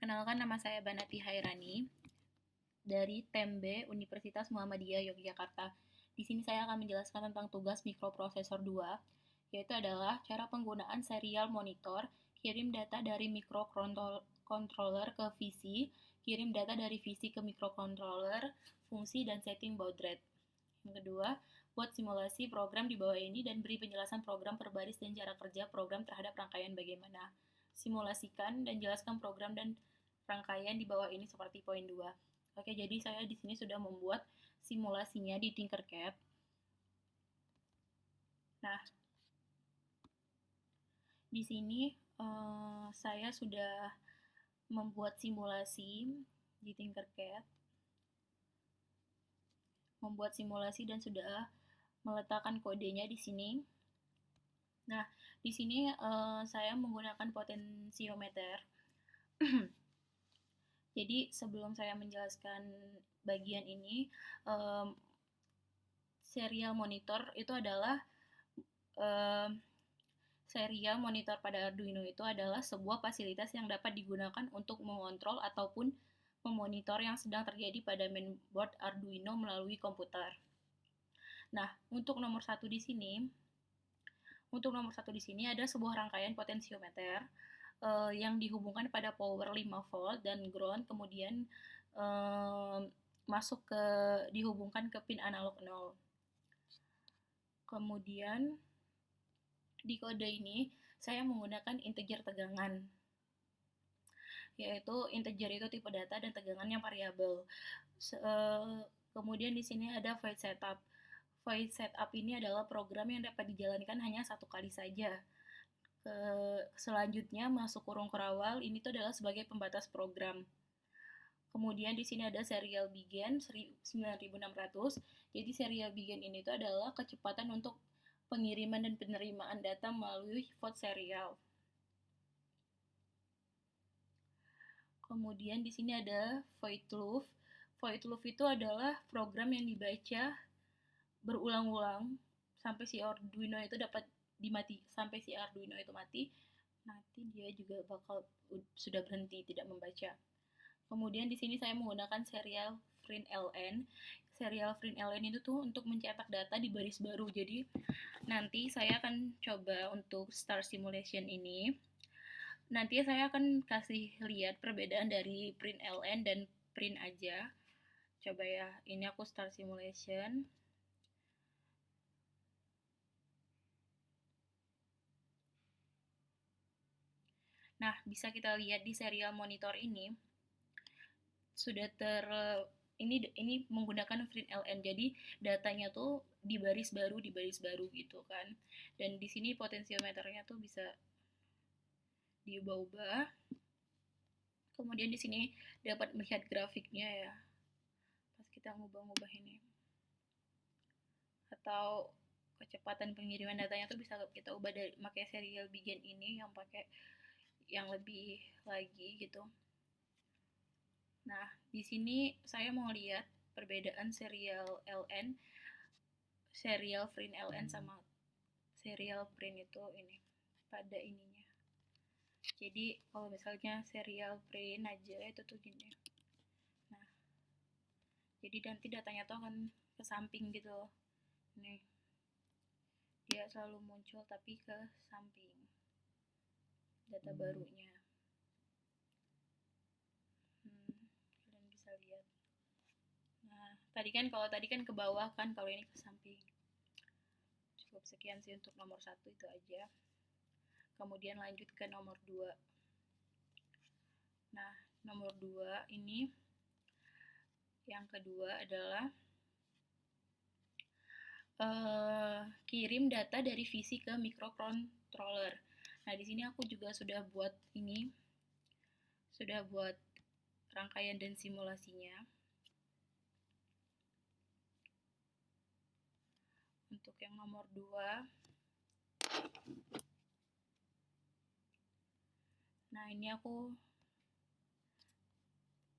Perkenalkan, nama saya Banati Hairani dari TEMB Universitas Muhammadiyah Yogyakarta. Di sini saya akan menjelaskan tentang tugas mikroprosesor 2, yaitu adalah cara penggunaan serial monitor, kirim data dari microcontroller ke VC, kirim data dari VC ke microcontroller, fungsi dan setting baud rate. Yang kedua, buat simulasi program di bawah ini dan beri penjelasan program per baris dan cara kerja program terhadap rangkaian bagaimana. Simulasikan dan jelaskan program dan rangkaian di bawah ini seperti poin 2. Oke, jadi saya di sini sudah membuat simulasinya di Tinkercad. Nah, di sini saya sudah membuat simulasi di Tinkercad, dan sudah meletakkan kodenya di sini. Nah, di sini saya menggunakan potensiometer. Jadi sebelum saya menjelaskan bagian ini, serial monitor itu adalah serial monitor pada Arduino itu adalah sebuah fasilitas yang dapat digunakan untuk mengontrol ataupun memonitor yang sedang terjadi pada mainboard Arduino melalui komputer. Nah, untuk nomor satu di sini ada sebuah rangkaian potensiometer yang dihubungkan pada power 5 volt dan ground, kemudian dihubungkan ke pin analog 0. Kemudian di kode ini saya menggunakan integer tegangan, yaitu integer itu tipe data dan tegangan yang variabel. Kemudian di sini ada void setup. Void setup ini adalah program yang dapat dijalankan hanya satu kali saja. Selanjutnya masuk kurung kerawal, ini tuh adalah sebagai pembatas program. Kemudian di sini ada serial begin 9600. Jadi serial begin ini tuh adalah kecepatan untuk pengiriman dan penerimaan data melalui void serial. Kemudian di sini ada void loop. Void loop itu adalah program yang dibaca berulang-ulang sampai si Arduino itu mati. Nanti dia juga bakal sudah berhenti tidak membaca. Kemudian di sini saya menggunakan serial FRIN-LN. Serial FRIN-LN itu tuh untuk mencetak data di baris baru. Jadi nanti saya akan coba untuk start simulation ini. Nanti saya akan kasih lihat perbedaan dari FRIN-LN dan print aja. Coba ya, ini aku start simulation. Nah, bisa kita lihat di serial monitor ini sudah ini menggunakan FRIN-LN. Jadi datanya tuh di baris baru gitu kan. Dan di sini potensiometernya tuh bisa diubah-ubah. Kemudian di sini dapat melihat grafiknya ya. Pas kita ngubah-ngubah ini. Atau kecepatan pengiriman datanya tuh bisa kita ubah dari pakai serial begin ini yang pakai yang lebih lagi gitu. Nah, di sini saya mau lihat perbedaan serial LN, serial FRIN-LN sama serial print itu ini pada ininya. Jadi kalau misalnya serial print aja itu tuh gini. Nah, jadi nanti datanya tuh akan ke samping gitu loh. Nih, dia selalu muncul tapi ke samping data barunya. Kalian bisa lihat. Nah, tadi kan ke bawah kan, kalau ini ke samping. Cukup sekian sih untuk nomor 1 itu aja. Kemudian lanjut ke nomor 2. Nah, nomor 2 ini yang kedua adalah kirim data dari VC ke microcontroller. Nah, di sini aku juga sudah buat rangkaian dan simulasinya. Untuk yang nomor 2, nah ini aku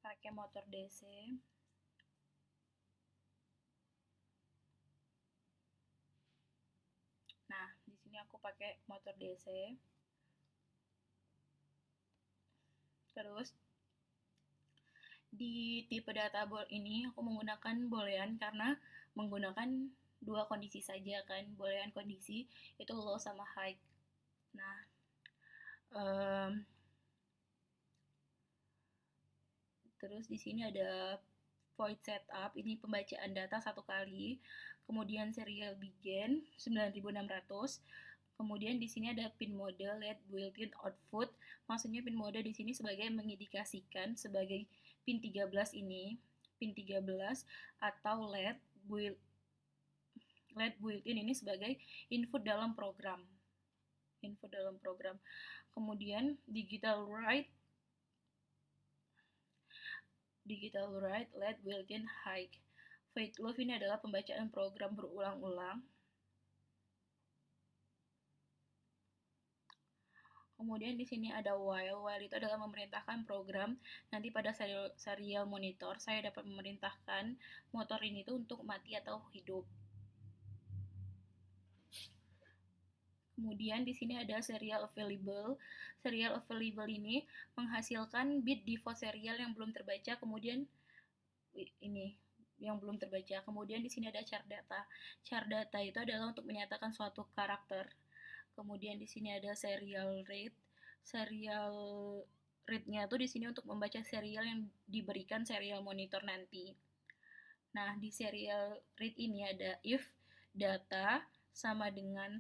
pakai motor DC. Nah, di sini aku pakai motor DC. Terus Di tipe data ini aku menggunakan boolean karena menggunakan dua kondisi saja kan. Boolean kondisi itu low sama high. Nah, terus di sini ada void setup, ini pembacaan data satu kali. Kemudian serial begin 9600. Kemudian di sini ada pin mode let built-in output. Maksudnya pin mode di sini sebagai mengindikasikan sebagai pin 13 ini, pin 13 atau let built-in ini sebagai input dalam program. Input dalam program. Kemudian digital write let built-in high. Void loop ini adalah pembacaan program berulang-ulang. Kemudian di sini ada while. While itu adalah memerintahkan program. Nanti pada serial monitor saya dapat memerintahkan motor ini tuh untuk mati atau hidup. Kemudian di sini ada serial available. Serial available ini menghasilkan bit default serial yang belum terbaca, kemudian ini yang belum terbaca. Kemudian di sini ada char data. Char data itu adalah untuk menyatakan suatu karakter. Kemudian di sini ada serial read. Serial read-nya tuh di sini untuk membaca serial yang diberikan serial monitor nanti. Nah, di serial read ini ada if data sama dengan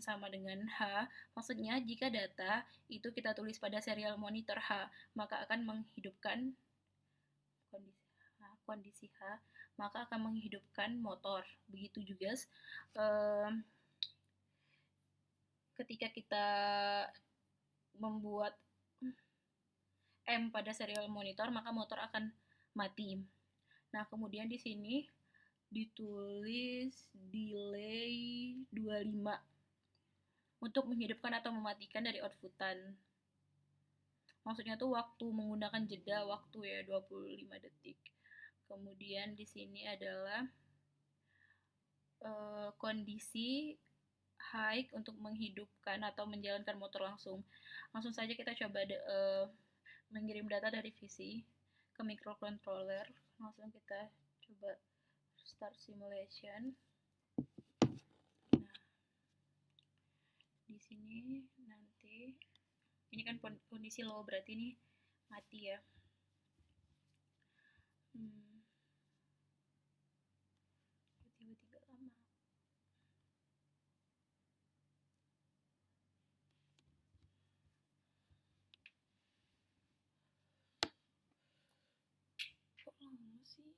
H, maksudnya jika data itu kita tulis pada serial monitor H, maka akan menghidupkan kondisi H, maka akan menghidupkan motor. Begitu juga ketika kita membuat M pada serial monitor, maka motor akan mati. Nah, kemudian di sini ditulis delay 25 untuk menghidupkan atau mematikan dari outputan. Maksudnya tuh waktu menggunakan jeda waktu ya 25 detik. Kemudian di sini adalah kondisi high untuk menghidupkan atau menjalankan motor langsung. Langsung saja kita coba mengirim data dari VC ke microcontroller. Langsung kita coba start simulation. Nah, di sini nanti ini kan kondisi low, berarti ini mati ya. Tiba-tiba lama. Kok lama sih?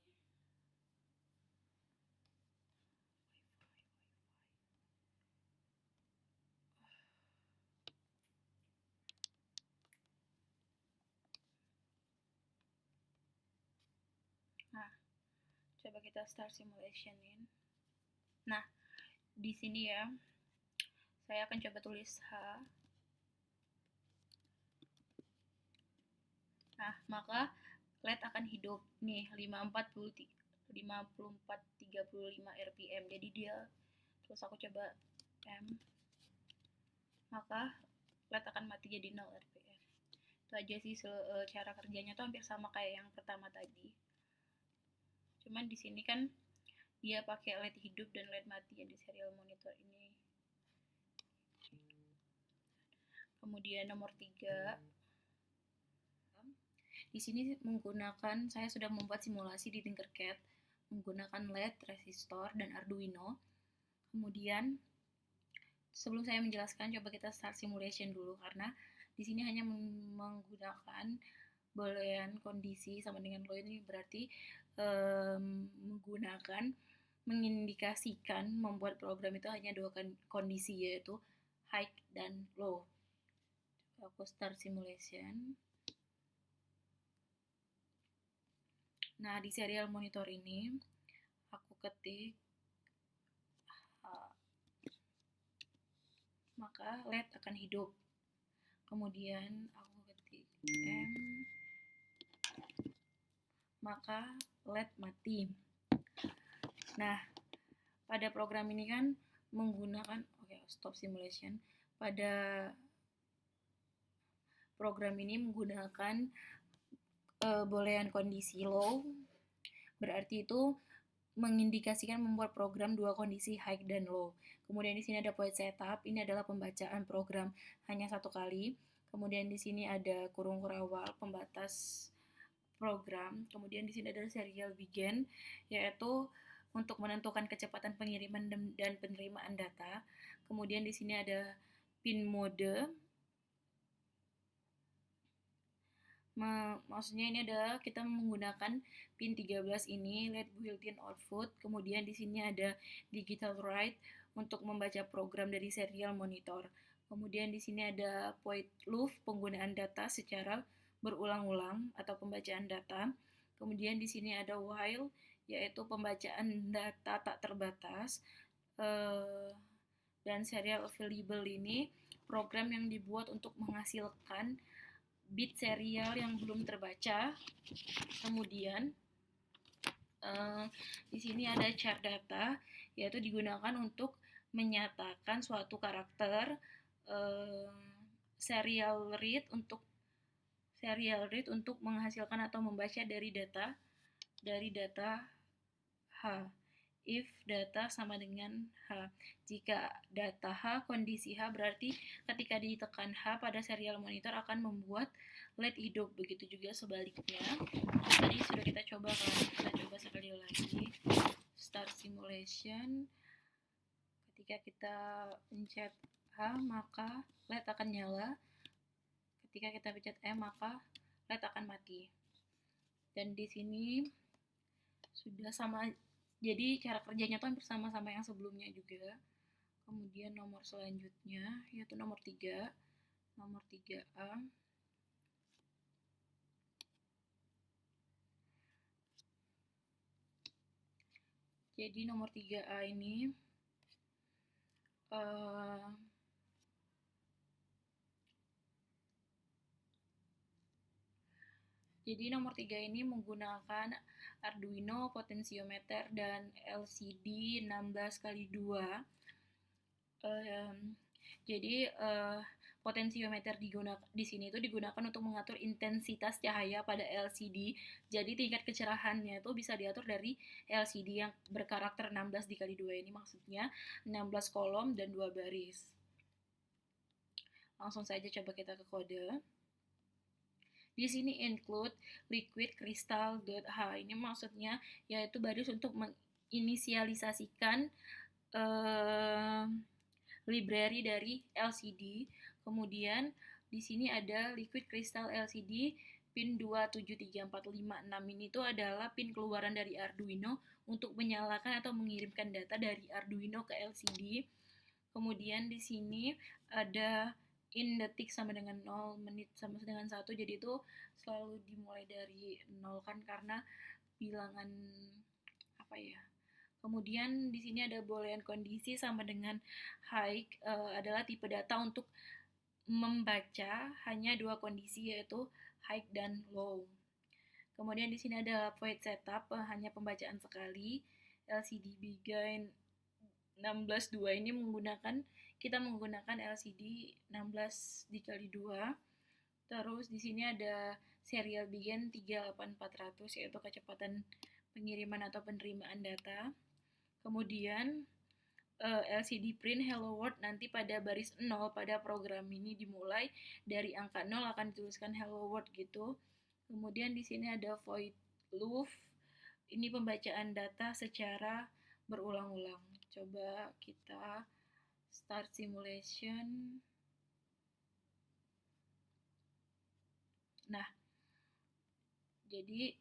Nah, coba kita start simulation-in. Nah, di sini ya, saya akan coba tulis H. Nah, maka LED akan hidup nih 5435 rpm. Jadi dia, terus aku coba M, maka LED akan mati jadi 0 rpm. Itu aja sih cara kerjanya tuh hampir sama kayak yang pertama tadi. Cuman di sini kan dia pakai LED hidup dan LED mati yang di serial monitor ini. Kemudian nomor 3, di sini menggunakan, saya sudah membuat simulasi di Tinkercad menggunakan LED, resistor, dan Arduino. Kemudian sebelum saya menjelaskan, coba kita start simulation dulu, karena di sini hanya menggunakan boolean kondisi sama dengan low, ini berarti mengindikasikan membuat program itu hanya dua kondisi, yaitu high dan low. Aku start simulation. Nah, di serial monitor ini aku ketik maka LED akan hidup. Kemudian aku ketik M, maka LED mati. Nah, pada program ini kan menggunakan stop simulation. Pada program ini menggunakan boolean kondisi low, berarti itu mengindikasikan membuat program dua kondisi high dan low. Kemudian di sini ada void setup, ini adalah pembacaan program hanya satu kali. Kemudian di sini ada kurung kurawal, pembatas program. Kemudian di sini ada serial begin, yaitu untuk menentukan kecepatan pengiriman dan penerimaan data. Kemudian di sini ada pin mode. Maksudnya ini adalah kita menggunakan pin 13 ini, let built-in output. Kemudian di sini ada digital write untuk membaca program dari serial monitor. Kemudian di sini ada void loop, penggunaan data secara berulang-ulang atau pembacaan data. Kemudian di sini ada while, yaitu pembacaan data tak terbatas. Dan serial available ini program yang dibuat untuk menghasilkan bit serial yang belum terbaca. Kemudian di sini ada char data, yaitu digunakan untuk menyatakan suatu karakter. Serial read untuk menghasilkan atau membaca dari data H. If data sama dengan H. Jika data H, kondisi H, berarti ketika ditekan H pada serial monitor akan membuat LED hidup. Begitu juga sebaliknya. Tadi sudah kita coba kan? Kita coba sekali lagi. Start simulation. Ketika kita pencet H, maka LED akan nyala. Ketika kita pencet E, maka LED akan mati. Dan di sini sudah sama. Jadi cara kerjanya tuh hampir sama-sama yang sebelumnya juga. Kemudian nomor selanjutnya yaitu nomor 3. Nomor 3A. Jadi nomor 3A ini Jadi nomor 3 ini menggunakan Arduino, potensiometer, dan LCD 16x2. Jadi potensiometer di sini itu digunakan untuk mengatur intensitas cahaya pada LCD. Jadi tingkat kecerahannya itu bisa diatur dari LCD yang berkarakter 16x2 ini, maksudnya 16 kolom dan 2 baris. Langsung saja coba kita ke kode. Di sini include liquid crystal.h. Ini maksudnya yaitu baris untuk menginisialisasikan library dari LCD. Kemudian di sini ada liquid crystal LCD pin 2734566. Ini itu adalah pin keluaran dari Arduino untuk menyalakan atau mengirimkan data dari Arduino ke LCD. Kemudian di sini ada in detik sama dengan 0, menit sama dengan 1, jadi itu selalu dimulai dari 0 kan, karena bilangan apa ya. Kemudian di sini ada boolean kondisi sama dengan high, adalah tipe data untuk membaca hanya dua kondisi, yaitu high dan low. Kemudian di sini ada void setup, hanya pembacaan sekali. LCD begin 16x2 ini kita menggunakan LCD 16x2. Terus di sini ada serial begin 38400, yaitu kecepatan pengiriman atau penerimaan data. Kemudian LCD print hello world, nanti pada baris 0 pada program ini dimulai dari angka 0 akan dituliskan hello world gitu. Kemudian di sini ada void loop, ini pembacaan data secara berulang-ulang. Coba kita start simulation. Nah, jadi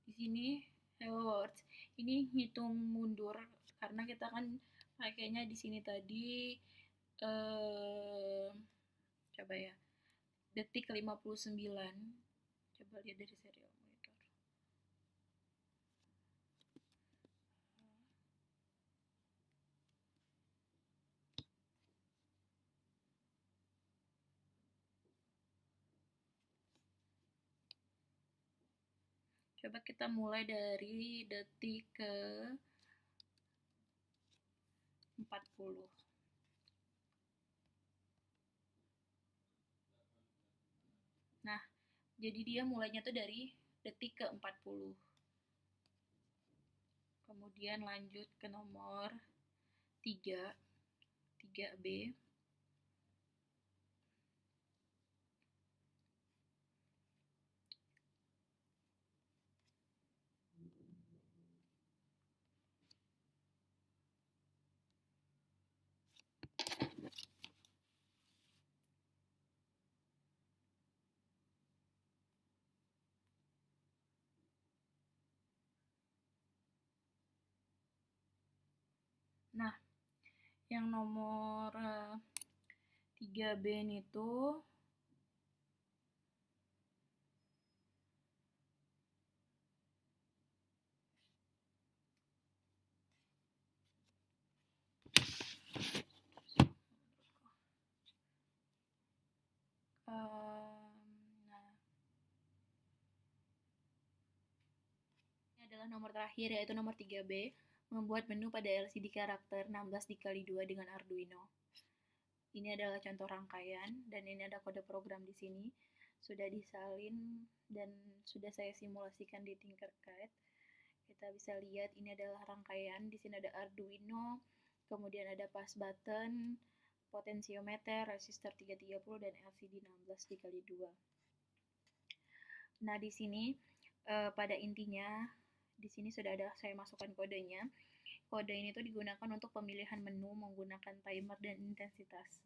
di sini hello world ini hitung mundur karena kita kan pakainya di sini tadi coba ya, detik 59. Coba lihat dari serial monitor. Coba kita mulai dari detik ke 40. Nah, Jadi dia mulainya tuh dari detik ke 40. Kemudian lanjut ke nomor 3, 3B. Nah, yang nomor 3B itu nah, ini adalah nomor terakhir, yaitu nomor 3B, membuat menu pada LCD karakter 16 dikali 2 dengan Arduino. Ini adalah contoh rangkaian dan ini ada kode program di sini. Sudah disalin dan sudah saya simulasikan di Tinkercad. Kita bisa lihat ini adalah rangkaian. Di sini ada Arduino, kemudian ada pass button, potensiometer, resistor 330 dan LCD 16 dikali 2. Nah, di sini pada intinya di sini sudah ada saya masukkan kodenya. Kode ini tuh digunakan untuk pemilihan menu menggunakan timer dan intensitas.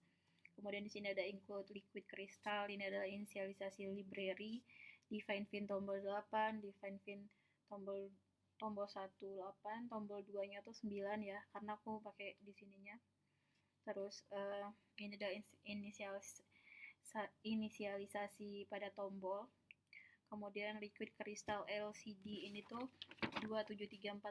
Kemudian di sini ada include liquid crystal, ini adalah inisialisasi library, define pin tombol 8, define pin tombol 1 8, tombol 2-nya tuh 9 ya, karena aku pakai di sininya. Terus ini ada inisialisasi pada tombol. Kemudian liquid crystal LCD ini tuh 273456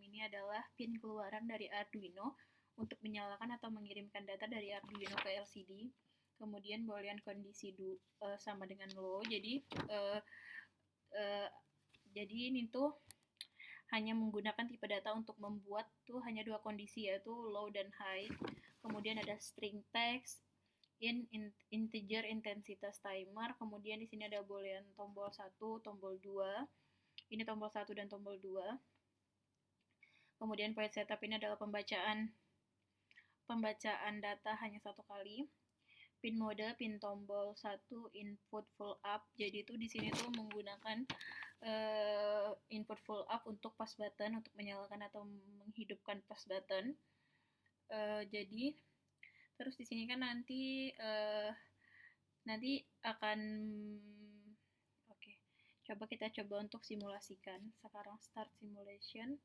ini adalah pin keluaran dari Arduino untuk menyalakan atau mengirimkan data dari Arduino ke LCD. Kemudian boolean kondisi sama dengan low. Jadi ini tuh hanya menggunakan tipe data untuk membuat tuh hanya dua kondisi, yaitu low dan high. Kemudian ada string text, integer intensitas timer. Kemudian di sini ada boolean tombol 1, tombol 2. Ini tombol 1 dan tombol 2. Kemudian point setup ini adalah pembacaan data hanya satu kali. Pin mode, pin tombol 1, input full up. Jadi itu di sini tuh menggunakan input full up untuk pass button, untuk menyalakan atau menghidupkan pass button. Jadi terus di sini kan nanti akan coba kita coba untuk simulasikan. Sekarang start simulation.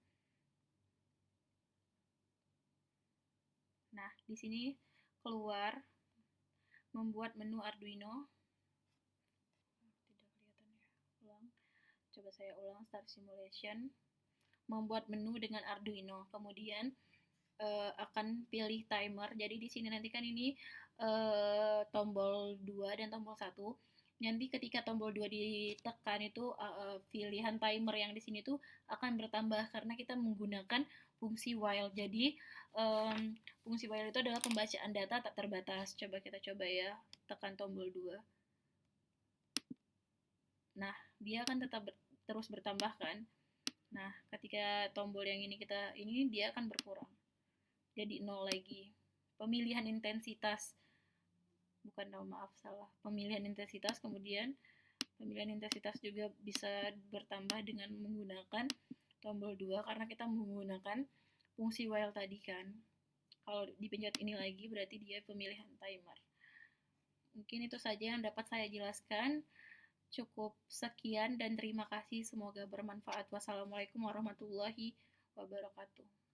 Nah, di sini keluar membuat menu Arduino. Tidak kelihatan ya. Ulang. Coba saya ulang start simulation. Membuat menu dengan Arduino. Kemudian akan pilih timer. Jadi di sini nanti kan ini tombol 2 dan tombol 1. Nanti ketika tombol 2 ditekan itu pilihan timer yang di sini tuh akan bertambah karena kita menggunakan fungsi while. Jadi fungsi while itu adalah pembacaan data tak terbatas. Coba kita coba ya, tekan tombol 2. Nah, dia akan tetap terus bertambah kan. Nah, ketika tombol yang ini dia akan berkurang. Jadi 0 lagi. Pemilihan intensitas. Bukan, maaf, salah. Pemilihan intensitas, kemudian pemilihan intensitas juga bisa bertambah dengan menggunakan tombol 2 karena kita menggunakan fungsi while tadi kan. Kalau dipencet ini lagi berarti dia pemilihan timer. Mungkin itu saja yang dapat saya jelaskan. Cukup sekian dan terima kasih. Semoga bermanfaat. Wassalamualaikum warahmatullahi wabarakatuh.